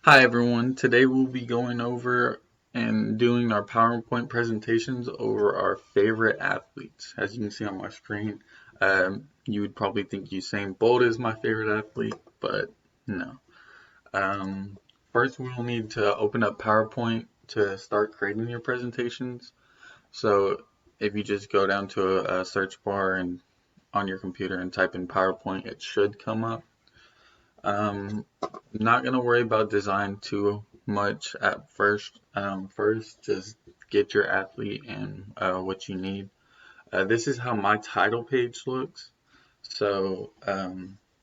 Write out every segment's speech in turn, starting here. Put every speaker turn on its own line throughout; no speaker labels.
Hi everyone, today we'll be going over and doing our PowerPoint presentations over our favorite athletes. As you can see on my screen, you would probably think Usain Bolt is my favorite athlete, but no. Um, First we'll need to open up PowerPoint to start creating your presentations. So if you just go down to a search bar and on your computer and type in PowerPoint, it should come up. Not gonna worry about design too much at first. First, just get your athlete and what you need. This is how my title page looks. So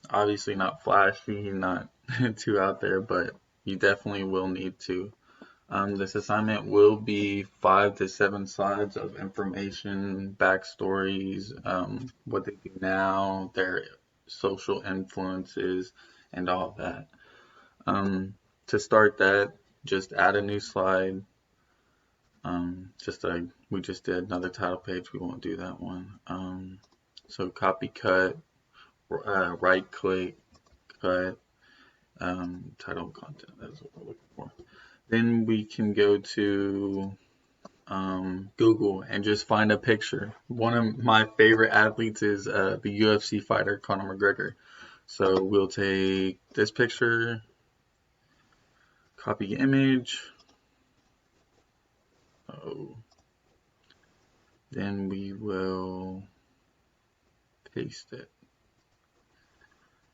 obviously not flashy, not too out there, but you definitely will need to. This assignment will be 5 to 7 slides of information, backstories, what they do now, their social influences, and all that. To start that, just add a new slide. Just like we just did another title page, we won't do that one. So copy cut, right click, cut, title content, that's what we're looking for. Then we can go to Google and just find a picture. One of my favorite athletes is the UFC fighter Conor McGregor. So we'll take this picture, copy image. Oh, then we will paste it.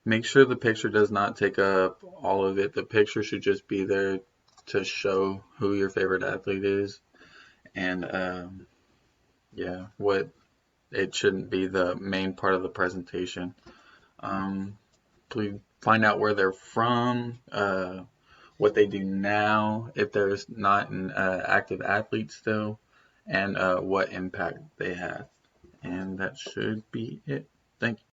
Make sure the picture does not take up all of it. The picture should just be there to show who your favorite athlete is. And yeah, what it shouldn't be the main part of the presentation. Please find out where they're from, what they do now, if there's not an active athlete still, and what impact they have. And that should be it. Thank you.